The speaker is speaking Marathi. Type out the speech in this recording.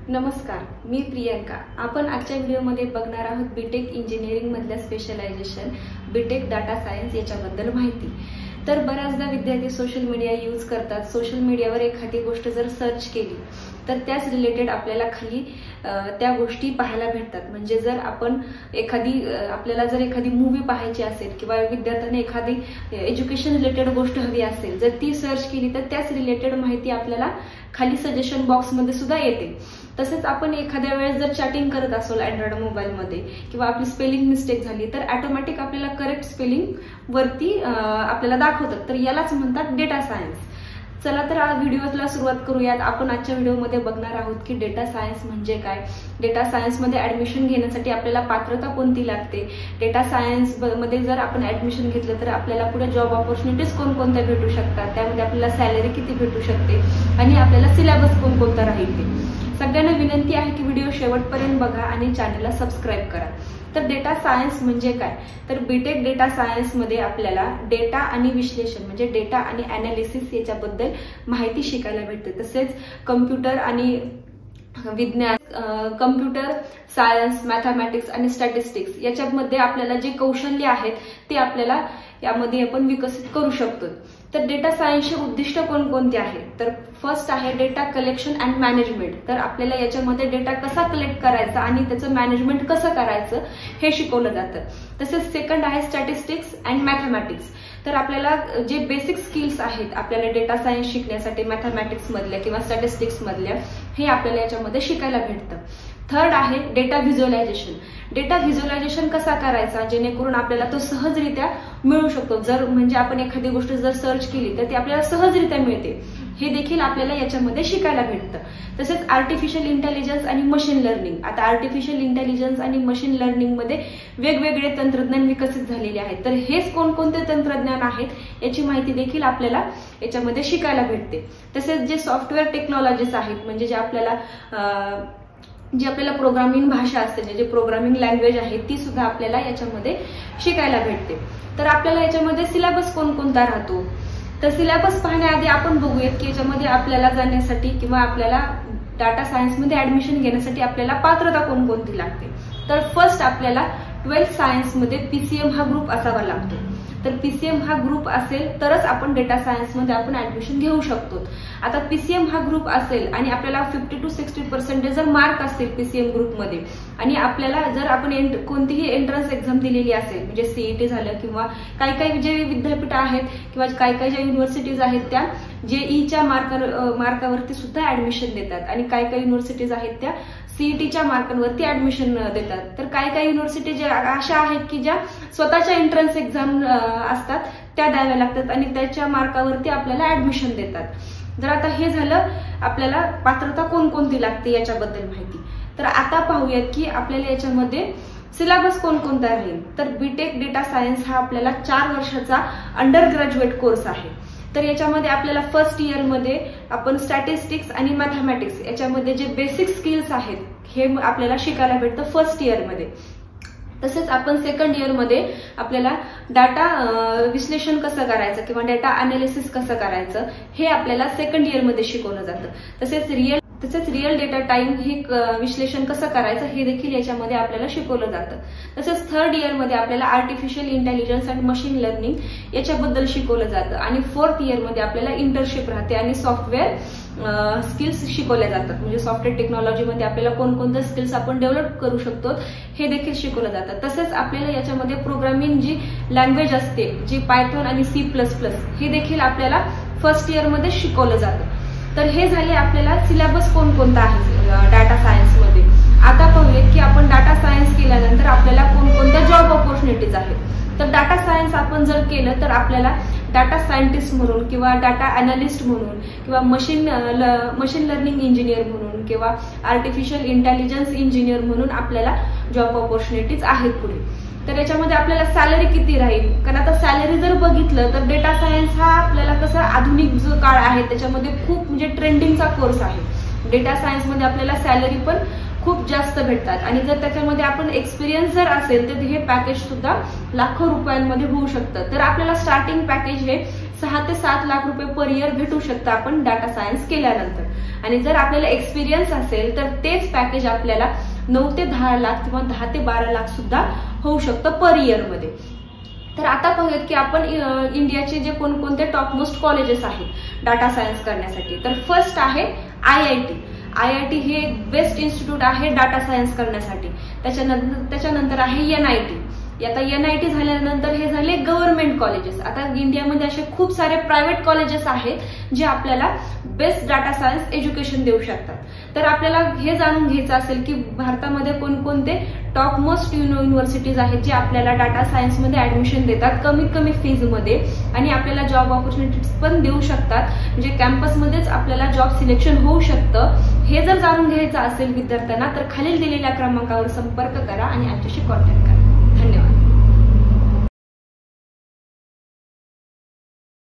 नमस्कार, मी प्रियंका। आपण आजच्या व्हिडिओमध्ये बघणार आहोत बीटेक इंजिनिअरिंग मधल्या स्पेशलायझेशन बीटेक डाटा सायन्स याच्याबद्दल माहिती। तर बऱ्याचदा विद्यार्थी सोशल मीडिया यूज करतात। सोशल मीडियावर एखादी गोष्ट जर सर्च केली तर त्याच रिलेटेड आपल्याला खाली त्या गोष्टी पाहायला भेटतात। म्हणजे जर आपण आपल्याला जर एखादी मूवी पाहायची असेल किंवा विद्यार्थ्यांना एखादी एज्युकेशन रिलेटेड गोष्ट हवी असेल, जर ती सर्च केली तर त्याच रिलेटेड माहिती आपल्याला खाली सजेशन बॉक्स मध्ये सुद्धा येते। तसेच आपण एखाद्या वेळेस जर चॅटिंग करत असो अँड्रॉइड मोबाईल मध्ये किंवा आपली स्पेलिंग मिस्टेक झाली तर ऑटोमॅटिक आपल्याला करेक्ट स्पेलिंग वरती आपल्याला दाखवतात। तर यालाच म्हणतात डेटा सायन्स। चला तर व्हिडिओला सुरुवात करूयात। आपण आजच्या व्हिडिओमध्ये बघणार आहोत की डेटा सायन्स म्हणजे काय, डेटा सायन्स मध्ये ऍडमिशन घेण्यासाठी आपल्याला पात्रता कोणती लागते, डेटा सायन्स मध्ये जर आपण ऍडमिशन घेतलं तर आपल्याला पुढे जॉब ऑपॉर्च्युनिटीज कोणकोणत्या भेटू शकतात, त्यामध्ये आपल्याला सॅलरी किती भेटू शकते आणि आपल्याला सिलेबस कोणकोणता राहील ते। सगळ्यांना विनंती आहे की व्हिडिओ शेवटपर्यंत बघा आणि चॅनलला सबस्क्राईब करा। तर डेटा सायन्स म्हणजे काय, तर बीटेक डेटा सायन्स मध्ये आपल्याला डेटा आणि विश्लेषण म्हणजे डेटा आणि अनालिसिस याच्याबद्दल माहिती शिकायला भेटते। तसेच कम्प्युटर आणि विज्ञान, कम्प्युटर सायन्स, मॅथमॅटिक्स आणि स्टॅटिस्टिक्स याच्यामध्ये आपल्याला जे कौशल्य आहेत ते आपल्याला यामध्ये आपण विकसित करू शकतो। तर डेटा सायन्सचे उद्दिष्ट कोणकोणते आहेत, तर फर्स्ट आहे डेटा कलेक्शन अँड मॅनेजमेंट। तर आपल्याला याच्यामध्ये डेटा कसा कलेक्ट करायचा आणि त्याचं मॅनेजमेंट कसं करायचं हे शिकवलं जातं। तसेच सेकंड आहे स्टॅटिस्टिक्स अँड मॅथमॅटिक्स। तर आपल्याला जे बेसिक स्किल्स आहेत आपल्याला डेटा सायन्स शिकण्यासाठी मॅथमॅटिक्स मधल्या किंवा स्टॅटिस्टिक्स मधल्या हे आपल्याला याच्यामध्ये शिकायला भेटतं। थर्ड आहे डेटा व्हिज्युअलायझेशन। डेटा व्हिज्युअलायझेशन कसा करायचा जेणेकरून आपल्याला तो सहजरित्या मिळू शकतो। जर म्हणजे आपण एखादी गोष्ट जर सर्च केली तर ती आपल्याला सहजरित्या मिळते, हे देखील आपल्याला याच्यामध्ये शिकायला भेटतं। तसेच आर्टिफिशियल इंटेलिजन्स आणि मशीन लर्निंग। आता आर्टिफिशियल इंटेलिजन्स आणि मशीन लर्निंग मध्ये वेगवेगळे तंत्रज्ञान विकसित झालेले आहेत। तर हेच कोणकोणते तंत्रज्ञान आहेत याची माहिती देखील आपल्याला याच्यामध्ये शिकायला भेटते। तसेच जे सॉफ्टवेअर टेक्नॉलॉजीज आहेत म्हणजे जे आपल्याला प्रोग्रामिंग भाषा असते, जे प्रोग्रामिंग लँग्वेज आहे ती सुद्धा आपल्याला याच्यामध्ये शिकायला भेटते। तर आपल्याला याच्यामध्ये सिलेबस कोणकोणता राहतो, तर सिलेबस पाहण्याआधी आपण बघूयात की याच्यामध्ये आपल्याला जाण्यासाठी किंवा आपल्याला डाटा सायन्स मध्ये ऍडमिशन घेण्यासाठी आपल्याला पात्रता कोणकोणती लागते। तर फर्स्ट आपल्याला 12th सायन्स मध्ये पीसीएम हा ग्रुप असावा लागतो। तर पीसीएम हा ग्रुप असेल तरच आपण डेटा सायन्स मध्ये आपण ऍडमिशन घेऊ शकतो। आता पीसीएम हा ग्रुप असेल आणि आपल्याला 50 to 60% जर मार्क असतील पीसीएम ग्रुपमध्ये आणि आपल्याला जर आपण कोणतीही एंट्रन्स एक्झाम दिलेली असेल म्हणजे सीईटी झालं किंवा काही जे विद्यापीठ आहेत किंवा काही ज्या युनिव्हर्सिटीज आहेत त्या जेईच्या मार्कावरती सुद्धा ऍडमिशन देतात आणि काही युनिव्हर्सिटीज आहेत त्या सीईटीच्या मार्कांवरती ऍडमिशन देतात। तर काही युनिव्हर्सिटी अशा आहेत की ज्या स्वतःच्या एंट्रन्स एक्झाम असतात त्या द्याव्या लागतात आणि त्याच्या मार्कावरती आपल्याला ऍडमिशन देतात। जर आता हे झालं आपल्याला पात्रता कोणकोणती लागते याच्याबद्दल माहिती। तर आता पाहूयात की आपल्याला याच्यामध्ये सिलेबस कोणकोणता राहील। तर बीटेक डेटा सायन्स हा आपल्याला 4 वर्षाचा अंडर ग्रॅज्युएट कोर्स आहे। तर याच्यामध्ये आपल्याला फर्स्ट इयर मध्ये आपण स्टॅटिस्टिक्स आणि मॅथमॅटिक्स याच्यामध्ये जे बेसिक स्किल्स आहेत हे आपल्याला शिकायला भेटतं फर्स्ट इयर मध्ये। तसेच आपण सेकंड इयर मध्ये आपल्याला डाटा विश्लेषण कसं करायचं किंवा डेटा अनालिसिस कसं करायचं हे आपल्याला सेकंड इयर मध्ये शिकवलं जातं। तसेच रिअल डेटा टाइम हे विश्लेषण कसं करायचं हे देखील याच्यामध्ये आपल्याला शिकवलं जातं। तसेच थर्ड इयर मध्ये आपल्याला आर्टिफिशियल इंटेलिजन्स आणि मशीन लर्निंग याच्याबद्दल शिकवलं जातं आणि फोर्थ इयर मध्ये आपल्याला इंटर्नशिप राहते आणि सॉफ्टवेअर स्किल्स शिकवल्या जातात। म्हणजे सॉफ्टवेअर टेक्नॉलॉजी मध्ये आपल्याला कोणकोणत्या स्किल्स आपण डेव्हलप करू शकतो हे देखील शिकवलं जातं। तसेच आपल्याला याच्यामध्ये प्रोग्रामिंग जी लँग्वेज असते जी पायथॉन आणि C++ हे देखील आपल्याला फर्स्ट इयर मध्ये शिकवलं जातं। तर हे झाले आपल्याला सिलेबस कोणकोणता आहे डाटा सायन्स मध्ये। आता पाहूयात की आपण डाटा सायन्स केल्यानंतर आपल्याला कोणकोणत्या जॉब ऑपॉर्च्युनिटीज आहेत। तर डाटा सायन्स आपण जर केलं तर आपल्याला डाटा सायंटिस्ट म्हणून किंवा डाटा अनालिस्ट म्हणून किंवा मशीन लर्निंग इंजिनियर म्हणून किंवा आर्टिफिशियल इंटेलिजन्स इंजिनियर म्हणून आपल्याला जॉब ऑपॉर्च्युनिटीज आहेत पुढे। तर याच्यामध्ये आपल्याला सॅलरी किती राहील, कारण आता सॅलरी जर बघितलं तर डेटा सायन्स हा आपल्याला कसं आधुनिक जो काळ आहे त्याच्यामध्ये खूप म्हणजे ट्रेंडिंगचा कोर्स आहे। डेटा सायन्स मध्ये आपल्याला सॅलरी पण खूप जास्त भेटतात आणि जर त्याच्यामध्ये आपण एक्सपिरियन्स जर असेल तर हे पॅकेज सुद्धा लाखो रुपयांमध्ये होऊ शकतं। तर आपल्याला स्टार्टिंग पॅकेज हे 6 ते 7 लाख रुपये पर इयर भेटू शकतं आपण डाटा सायन्स केल्यानंतर। आणि जर आपल्याला एक्सपिरियन्स असेल तर तेच पॅकेज आपल्याला 9 ते 10 लाख किंवा 10 ते 12 लाख सुद्धा होऊ शकतं पर इयर मध्ये. तर आता पाहूयात की आपण इंडियाचे जे कोणकोणते टॉपमोस्ट कॉलेजेस आहेत डाटा सायन्स करण्यासाठी. तर फर्स्ट आहे IIT हे बेस्ट इन्स्टिट्यूट आहे डाटा सायन्स करण्यासाठी. त्याच्यानंतर आहे NIT. आता NIT झाल्यानंतर हे झाले गव्हर्नमेंट कॉलेजेस. आता इंडियामध्ये असे खूप सारे प्रायव्हेट कॉलेजेस आहेत जे आपल्याला बेस्ट डाटा सायन्स एज्युकेशन देऊ शकतात. तर आपल्याला हे जाणून घ्यायचं असेल की भारतामध्ये कोणकोणते टॉपमोस्ट युनिव्हर्सिटीज आहेत जे आपल्याला डाटा सायन्समध्ये ऍडमिशन देतात कमीत कमी फीजमध्ये आणि आपल्याला जॉब ऑपॉर्च्युनिटीज पण देऊ शकतात. म्हणजे कॅम्पसमध्येच आपल्याला जॉब सिलेक्शन होऊ शकतं. हे जर जाणून घ्यायचं असेल विद्यार्थ्यांना तर खालील दिलेल्या क्रमांकावर संपर्क करा आणि आमच्याशी कॉन्टॅक्ट करा.